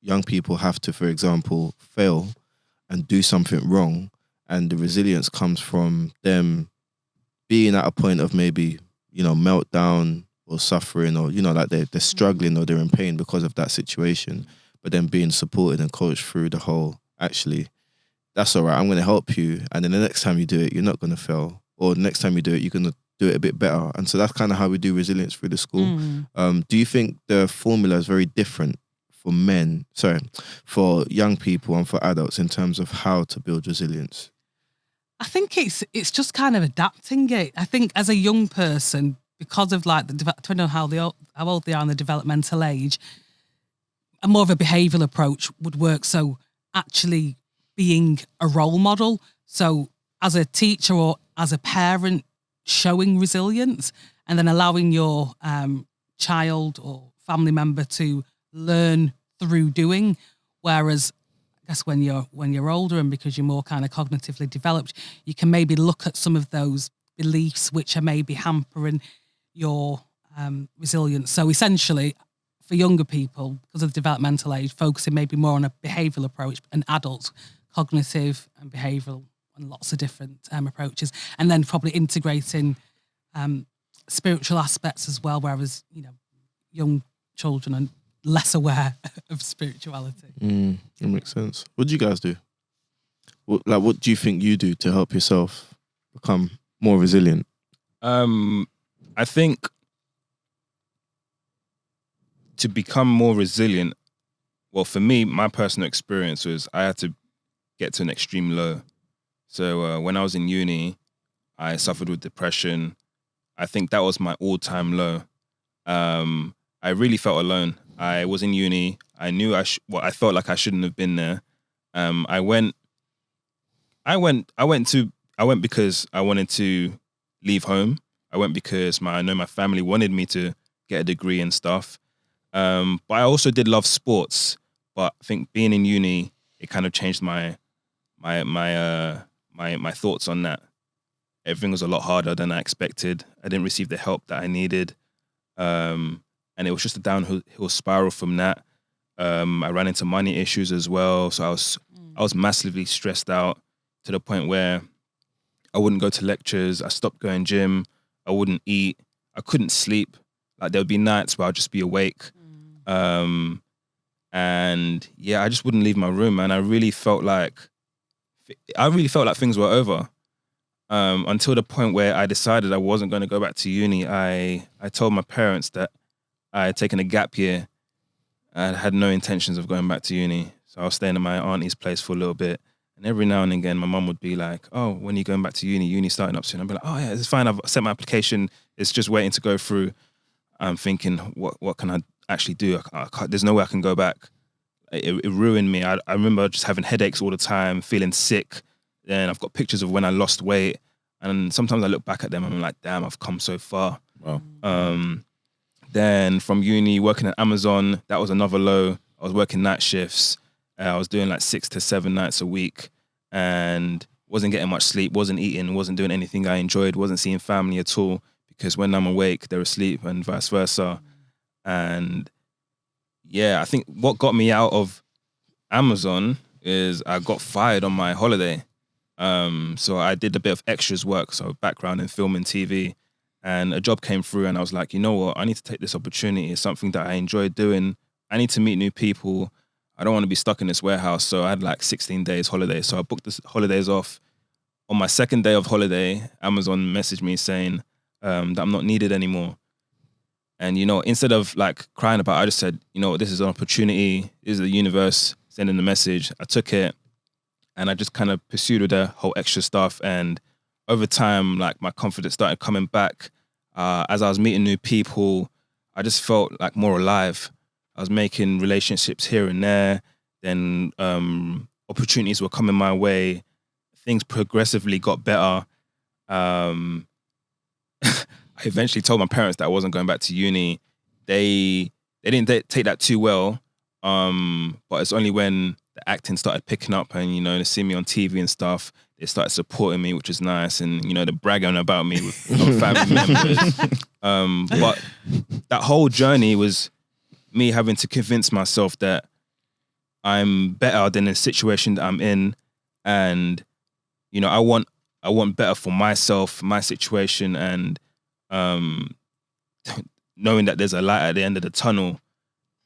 young people have to, for example, fail and do something wrong, and the resilience comes from them being at a point of maybe, meltdown or suffering, or, like they're struggling or they're in pain because of that situation, but then being supported and coached through the whole, actually, that's all right, I'm going to help you. And then the next time you do it, you're not going to fail. Or the next time you do it, you're going to do it a bit better. And so that's kind of how we do resilience through the school. Do you think the formula is very different for young people and for adults in terms of how to build resilience? I think it's just kind of adapting it. I think as a young person, because of like depending on how old they are in the developmental age, a more of a behavioural approach would work. So actually being a role model. So as a teacher or as a parent, showing resilience and then allowing your child or family member to learn through doing. Whereas I guess when you're older and because you're more kind of cognitively developed, you can maybe look at some of those beliefs which are maybe hampering your resilience. So essentially, for younger people, because of the developmental age, focusing maybe more on a behavioural approach, and adults, cognitive and behavioural, and lots of different approaches, and then probably integrating spiritual aspects as well, whereas, young children are less aware of spirituality. That makes sense. What do you guys do? What do you think you do to help yourself become more resilient? I think to become more resilient, well, for me, my personal experience was I had to get to an extreme low. So when I was in uni, I suffered with depression. I think that was my all-time low. I really felt alone. I was in uni. I knew I felt like I shouldn't have been there. I went because I wanted to leave home. I went because I know my family wanted me to get a degree and stuff. But I also did love sports. But I think being in uni, it kind of changed my thoughts on that. Everything was a lot harder than I expected. I didn't receive the help that I needed. And it was just a downhill spiral from that. I ran into money issues as well. So I was massively stressed out to the point where I wouldn't go to lectures. I stopped going gym. I wouldn't eat. I couldn't sleep. Like there would be nights where I'd just be awake. And yeah, I just wouldn't leave my room. And I really felt like things were over. Until the point where I decided I wasn't going to go back to uni. I told my parents that I had taken a gap year. I had no intentions of going back to uni. So I was staying at my auntie's place for a little bit. And every now and again, my mum would be like, oh, when are you going back to uni? Uni's starting up soon. I'd be like, oh yeah, it's fine. I've sent my application. It's just waiting to go through. I'm thinking, what can I actually do? There's no way I can go back. It ruined me. I remember just having headaches all the time, feeling sick. And I've got pictures of when I lost weight. And sometimes I look back at them and I'm like, damn, I've come so far. Wow. Then from uni, working at Amazon, that was another low. I was working night shifts. I was doing like 6 to 7 nights a week and wasn't getting much sleep, wasn't eating, wasn't doing anything I enjoyed, wasn't seeing family at all because when I'm awake, they're asleep and vice versa. And yeah, I think what got me out of Amazon is I got fired on my holiday. So I did a bit of extras work, so background in film and TV, and a job came through and I was like, you know what, I need to take this opportunity. It's something that I enjoy doing. I need to meet new people. I don't want to be stuck in this warehouse. So I had like 16 days holiday. So I booked the holidays off. On my second day of holiday, Amazon messaged me saying that I'm not needed anymore. And, instead of like crying about it, I just said, this is an opportunity. This is the universe sending the message. I took it and I just kind of pursued with the whole extra stuff. And over time, like my confidence started coming back. As I was meeting new people, I just felt like more alive. I was making relationships here and there. Then opportunities were coming my way. Things progressively got better. I eventually told my parents that I wasn't going back to uni. They didn't take that too well. But it's only when the acting started picking up and, they see me on TV and stuff, they started supporting me, which is nice. And, they're bragging about me with family members. But that whole journey was me having to convince myself that I'm better than the situation that I'm in, and you know, I want better for myself, my situation, and knowing that there's a light at the end of the tunnel.